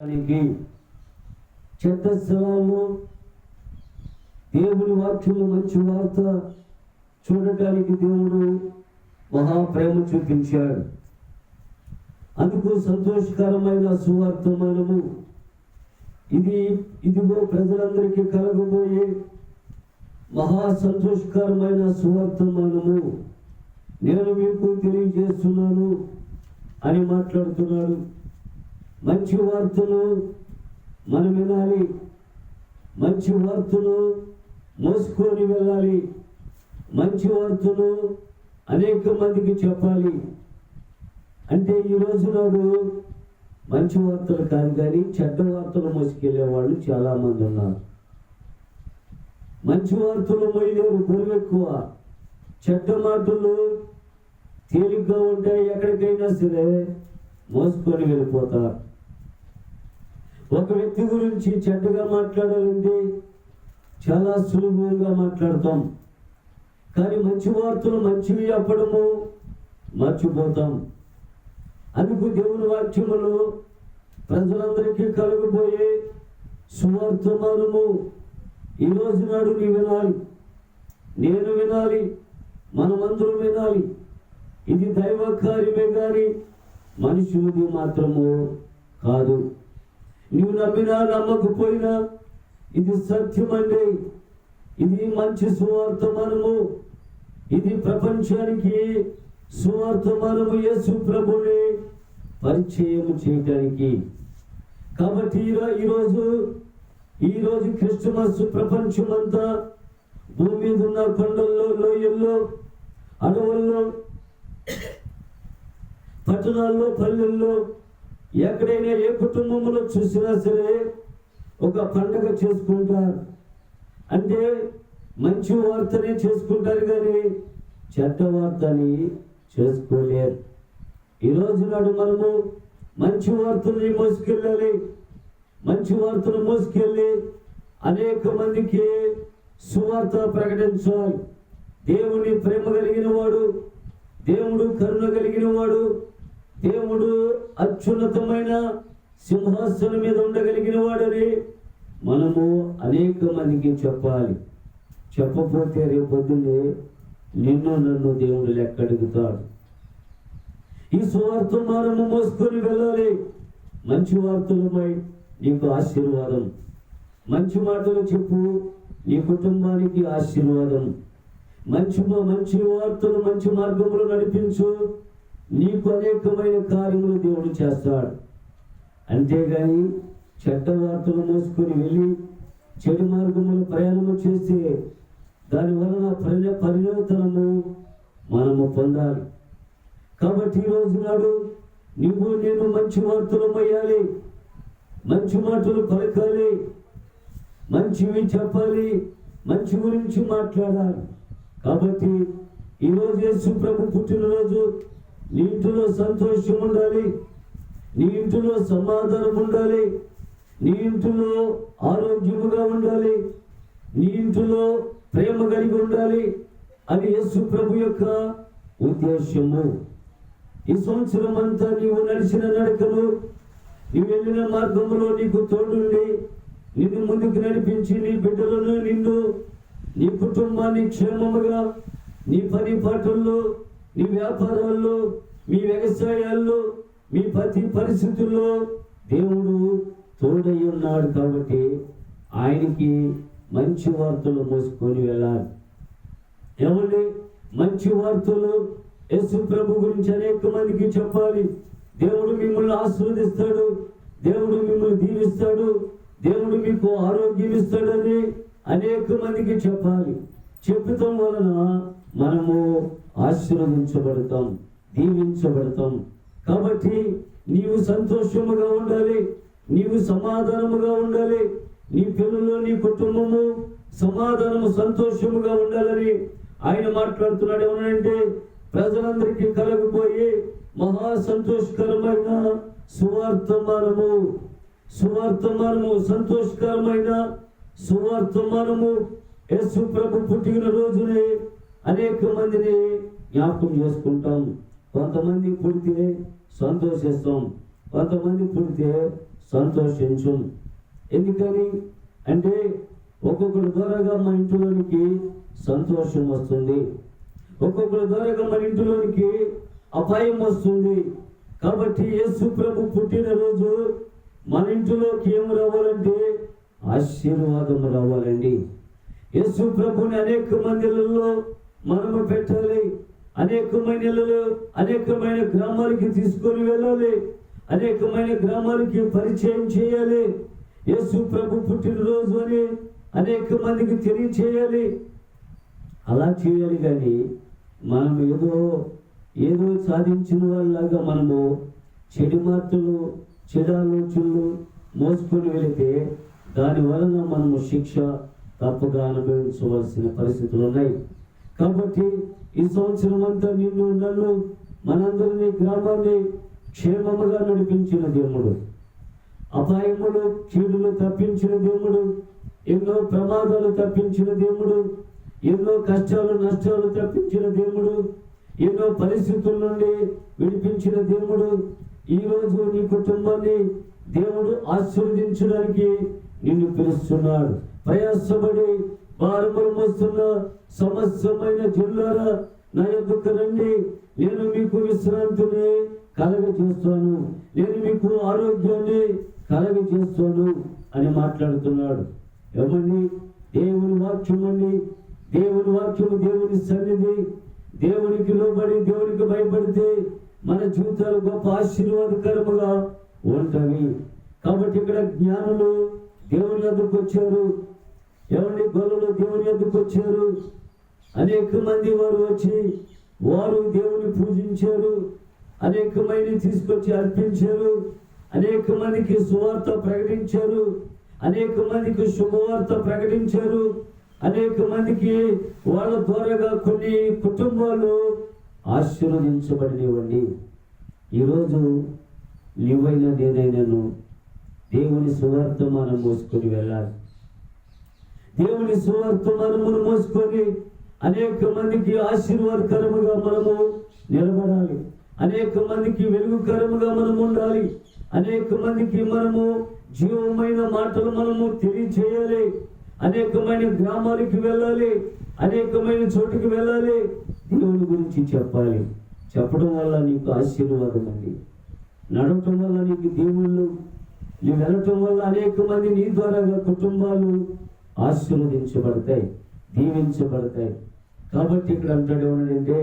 దానికి చెడ్డ స్థలాల్లో దేవుని వాక్యము మంచి వార్త చూడటానికి దేవుడు మహాప్రేమ చూపించాడు. అందుకు సంతోషకరమైన సువార్తమానము ఇదిగో ప్రజలందరికీ కలగబోయే మహా సంతోషకరమైన సువార్తమానము నేను మీకు తెలియజేస్తున్నాను అని మాట్లాడుతున్నాడు. మంచి వార్తను మనం వినాలి, మంచి వార్తను మోసుకొని వెళ్ళాలి, మంచి వార్తను అనేక మందికి చెప్పాలి. అంటే ఈరోజు నాడు మంచి వార్తలు కాదు కానీ చెడ్డ వార్తలు మోసుకెళ్ళే వాళ్ళు చాలామంది ఉన్నారు. మంచి వార్తలు మొయ్యలేరు, బరువు ఎక్కువ. చెడ్డ మాటలు తేలిగ్గా ఉంటాయి, ఎక్కడికైనా సరే మోసుకొని వెళ్ళిపోతారు. ఒక వ్యక్తి గురించి చెడ్డగా మాట్లాడాలంటే చాలా సులభంగా మాట్లాడతాం, కానీ మంచి వార్తలు మంచివి చెప్పడము మర్చిపోతాం. అందుకు దేవుని వాక్యములో ప్రజలందరికీ కలగబోయే సువార్తమానము ఈరోజు నాడు నీ వినాలి, నేను వినాలి, మనమందరం వినాలి. ఇది దైవ కార్యమే కానీ మనుషులది మాత్రము కాదు. నీవు నమ్మినా నమ్మకపోయినా ఇది సత్యమండి. ఇది మంచి సువార్తమానము, ఇది ప్రపంచానికి సువార్తమానము, యేసు ప్రభుని పరిచయం చేయటానికి. కాబట్టి ఈరోజు క్రిస్టమస్ ప్రపంచమంతా భూమి మీద ఉన్న కొండల్లో, లోయల్లో, అడవుల్లో, పట్టణాల్లో, పల్లెల్లో, ఎక్కడైనా ఏ కుటుంబంలో చూసినా సరే ఒక పండగ చేసుకుంటారు. అంటే మంచి వార్తనే చేసుకుంటారు కానీ చెడ్డ వార్తని చేసుకోలేరు. ఈరోజు నాడు మనము మంచి వార్తని మోసుకెళ్ళాలి, మంచి వార్తను మోసుకెళ్ళి అనేక మందికి సువార్త ప్రకటించాలి. దేవుని ప్రేమ కలిగిన వాడు, దేవుడు కరుణ కలిగిన వాడు, దేవుడు అత్యున్నతమైన సింహాసనం మీద ఉండగలిగిన వాడని మనము అనేక మందికి చెప్పాలి. చెప్పకపోతే రేపొద్దునే నిన్ను నన్ను దేవుడు లెక్క అడుగుతాడు. ఈ సువార్తమానము మోసుకొని వెళ్ళాలి. మంచి వార్తలమై నీకు ఆశీర్వాదం, మంచి మాటలు చెప్పు, నీ కుటుంబానికి ఆశీర్వాదం. మంచి వార్తలు మంచి మార్గములు నడిపించు, నీకు అనేకమైన కార్యములు దేవుడు చేస్తాడు. అంతేగాని చెడ్డ వార్తలు మోసుకొని వెళ్ళి చెడు మార్గములు ప్రయాణము చేస్తే దాని వలన పరివర్తనము మనము పొందాలి. కాబట్టి ఈరోజు నాడు నేను మంచి వార్తలు మొయ్యాలి, మంచి మాటలు పలకాలి, మంచివి చెప్పాలి, మంచి గురించి మాట్లాడాలి. కాబట్టి ఈరోజు యేసు ప్రభు పుట్టినరోజు. నీ ఇంటిలో సంతోషం ఉండాలి, నీ ఇంటిలో సమాధానం ఉండాలి, నీ ఇంటిలో ఆరోగ్యముగా ఉండాలి, నీ ఇంటిలో ప్రేమ కలిగి ఉండాలి. అది యేసు ప్రభు యొక్క ఉద్దేశము. ఈ సంవత్సరం అంతా నీవు నడిచిన నడకలు, నీవు వెళ్ళిన మార్గంలో నీకు తోడుండి నిన్ను ముందుకు నడిపించి నీ బిడ్డలను, నిన్ను, నీ కుటుంబాన్ని క్షేమముగా నీ పని పాటల్లో, నీ వ్యాపారాల్లో, మీ వ్యవసాయాల్లో, మీ ప్రతి పరిస్థితుల్లో దేవుడు తోడై ఉన్నాడు. కాబట్టి ఆయనకి మంచి వార్తలు మోసుకొని వెళ్ళాలి. ఏమండి, మంచి వార్తలు యేసు ప్రభు గురించి అనేక మందికి చెప్పాలి. దేవుడు మిమ్మల్ని ఆశీర్వదిస్తాడు, దేవుడు మిమ్మల్ని దీవిస్తాడు, దేవుడు మీకు ఆరోగ్యం ఇస్తాడని అనేక మందికి చెప్పాలి. చెప్పటం వలన మనము ఆశీర్వదించబడతాం, దీవించబడతాం. కాబట్టి నీవు సంతోషముగా ఉండాలి, నీవు సమాధానముగా ఉండాలి, నీ పిల్లలు, నీ కుటుంబము సమాధానము, సంతోషముగా ఉండాలని ఆయన మాట్లాడుతున్నాడు. ఏమనంటే ప్రజలందరికీ కలగబోయే మహా సంతోషకరమైన సువార్తమానము, సంతోషకరమైన సువార్తమానము. యేసు ప్రభు పుట్టిన రోజునే అనేక మందిని జ్ఞాపకం చేసుకుంటాం. కొంతమంది పుడితే సంతోషిస్తాం, కొంతమంది పుడితే సంతోషించు. ఎందుకని అంటే ఒక్కొక్కరి ద్వారాగా మన ఇంటిలోనికి సంతోషం వస్తుంది, ఒక్కొక్కరి ద్వారాగా మన ఇంటిలోనికి అపాయం వస్తుంది. కాబట్టి యేసు ప్రభు పుట్టినరోజు మన ఇంటిలోకి ఏం రావాలంటే ఆశీర్వాదం రావాలండి. యేసు ప్రభుని అనేక మందిలలో మనము పెట్టాలి, అనేకమైన గ్రామాలకి తీసుకొని వెళ్ళాలి, అనేకమైన గ్రామాలకి పరిచయం చేయాలి. యేసు ప్రభు పుట్టినరోజు అని అనేక మందికి తెలియచేయాలి. అలా చేయాలి. కానీ మనం ఏదో సాధించిన వాళ్ళలాగా మనము చెడు మాటలు చెడు ఆలోచనలు మోసుకొని వెళితే దాని వలన మనము శిక్ష తప్పుగా అనుభవించవలసిన పరిస్థితులు ఉన్నాయి. కాబట్టి ఈ సంవత్సరం అంతా నిన్ను నన్ను మనందరినీ గ్రామాన్ని క్షేమముగా నడిపించిన దేవుడు, అపాయములు కీడులు తప్పించిన దేవుడు, ఎన్నో ప్రమాదాలు తప్పించిన దేవుడు, ఎన్నో కష్టాలు నష్టాలు తప్పించిన దేవుడు, ఎన్నో పరిస్థితుల నుండి విడిపించిన దేవుడు. ఈరోజు నీ కుటుంబాన్ని దేవుడు ఆశీర్వదించడానికి నిన్ను పిలుస్తున్నాడు. ప్రయాసపడి భారములు మోస్తున్న సమస్తమైన జనులారా నా యొద్దకు రండి, నేను మీకు విశ్రాంతిని కలగజేస్తాను, నేను మీకు ఆరోగ్యాన్ని కలగజేస్తాను అని మాట్లాడుతున్నాడు. ఏమండి, దేవుని వాక్యం అండి, దేవుని వాక్యము దేవుని సన్నిధి. దేవునికి లోబడి దేవునికి భయపడితే మన జీవితాలు గొప్ప ఆశీర్వాదకరముగా ఉంటవి. కాబట్టి ఇక్కడ జ్ఞానులు దేవుని వద్దకు వచ్చారు, ఎవరి గొల్లలు దేవుని వద్దకు వచ్చారు. అనేక మంది వారు వచ్చి వారు దేవుని పూజించారు, అనేకమైన తీసుకొచ్చి అర్పించారు, అనేక మందికి సువార్త ప్రకటించారు, అనేక మందికి శుభవార్త ప్రకటించారు, అనేక మందికి వాళ్ళ ద్వారాగా కొన్ని కుటుంబాలు ఆశీర్వదించబడినవండి. ఈరోజు నీవైనా నేనైనాను దేవుని సువార్త మనం మోసుకొని వెళ్ళాలి. దేవుని సువార్త మనమును మోసుకొని అనేక మందికి ఆశీర్వాదకరముగా మనము నిలబడాలి, అనేక మందికి వెలుగుకరముగా మనము ఉండాలి, అనేక మందికి మనము జీవమైన మాటలు మనము తెలియచేయాలి, అనేకమైన గ్రామాలకి వెళ్ళాలి, అనేకమైన చోటుకి వెళ్ళాలి, దేవుని గురించి చెప్పాలి. చెప్పడం వల్ల నీకు ఆశీర్వాదం అండి, నడవటం వల్ల నీకు దేవుళ్ళు, నువ్వు వెళ్ళటం వల్ల అనేక మంది నీ ద్వారాగా కుటుంబాలు ఆశీర్వదించబడతాయి, దీవించబడతాయి. కాబట్టి ఇక్కడ అంటాడు ఏమన్నాడంటే,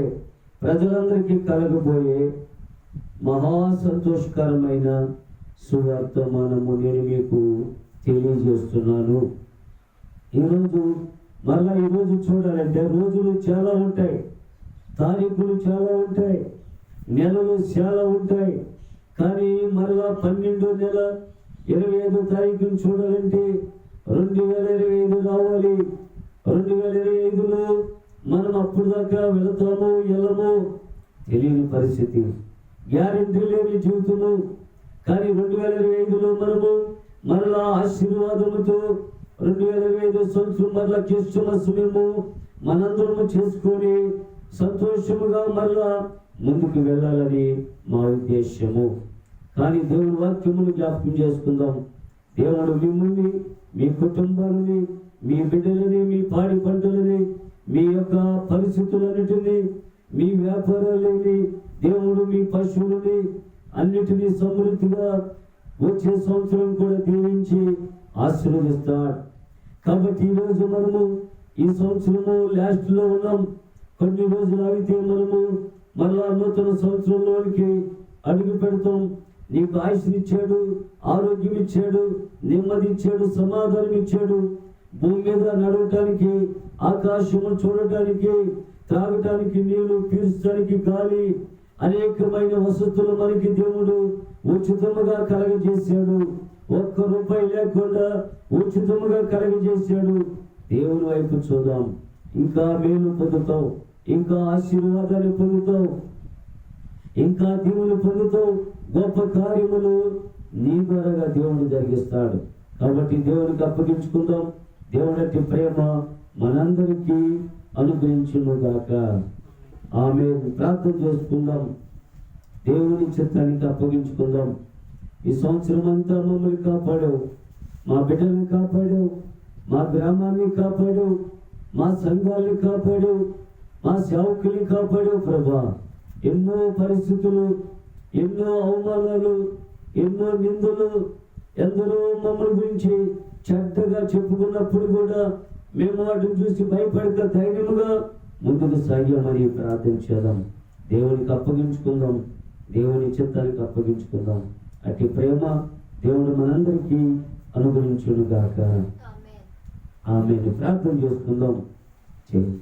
ప్రజలందరికీ కలగబోయే మహా సంతోషకరమైన సువర్తమానము నేను మీకు తెలియజేస్తున్నాను. ఈరోజు చూడాలంటే రోజులు చాలా ఉంటాయి, తారీఖులు చాలా ఉంటాయి, నెలలు చాలా ఉంటాయి. కానీ మరలా 12వ నెల 25వ తారీఖును చూడాలంటే 2025 రావాలి. 2025లో మనం అప్పుడు దాకా వెళతామో వెళ్ళమో తెలియని పరిస్థితి, గ్యారెంటీ లేని జీవితము. కానీ 2025లో మనము మరలా ఆశీర్వాదముతో 2025 సంవత్సరం మరలా క్రిస్మస్ మేము మనందరము చేసుకొని సంతోషముగా మరలా ముందుకు వెళ్ళాలని మా ఉద్దేశము. కానీ దేవుని వాక్యమును జ్ఞాపకం చేసుకుందాం. దేవుడు మిమ్మల్ని, మీ కుటుంబాలని, మీ బిడ్డలని, మీ పాడి పంటలని, మీ యొక్క పరిస్థితులన్నిటినీ, మీ వ్యాపారాలని, దేవుడు మీ పశువులని అన్నిటినీ సమృద్ధిగా వచ్చే సంవత్సరం కూడా దీవించి ఆశీర్వదిస్తాడు. కాబట్టి ఈరోజు మనము ఈ సంవత్సరము లాస్ట్లో ఉన్నాం. కొన్ని రోజులు ఆగితే మనము మరలా నూతన సంవత్సరంలోనికి అడుగు పెడతాం. నీకు ఆయుష్నిచ్చాడు, ఆరోగ్యం ఇచ్చాడు, నెమ్మది ఇచ్చాడు, సమాధానం ఇచ్చాడు. భూమి మీద నడవటానికి, ఆకాశము చూడటానికి, త్రాగటానికి నీళ్లు, పీల్చడానికి గాలి, అనేకమైన వసతులు మనకి దేవుడు ఉచితముగా కలగజేశాడు. ఒక్క రూపాయి లేకుండా ఉచితముగా కలగజేశాడు. దేవుని వైపు చూద్దాం, ఇంకా మేలు పొందుతావు, ఇంకా ఆశీర్వాదాలు పొందుతావు, ఇంకా దేవుని పొందుతావు. గొప్ప కార్యములు నీ ద్వారాగా దేవుడు జరిగిస్తాడు. కాబట్టి దేవునికి అప్పగించుకుందాం. దేవుడి ప్రేమ మనందరికీ అనుగ్రహించునుగాక. ఆమె ప్రార్థన చేసుకుందాం, దేవుని చిత్తానికి అప్పగించుకుందాం. ఈ సంవత్సరం అంతా మమ్మల్ని కాపాడావు, మా బిడ్డల్ని కాపాడావు, మా గ్రామాన్ని కాపాడావు, మా సంఘాన్ని కాపాడావు, మా సేవకుల్ని కాపాడావు ప్రభా. ఎన్నో పరిస్థితులు, ఎన్నో అవమానాలు, ఎన్నో నిందలు, ఎందరో మమ్మల్ని గురించి చెడ్డగా చెప్పుకున్నప్పుడు కూడా మేము వాటిని చూసి భయపడక ధైర్యముగా ముందుకు సాగామని ప్రార్థించేద్దాం. దేవునికి అప్పగించుకుందాం, దేవుని చిత్తానికి అప్పగించుకుందాం. అట్టి ప్రేమ దేవుడు మనందరికీ అనుగ్రహించును గాక. ఆమెను ప్రార్థన చేసుకుందాం. చేయండి.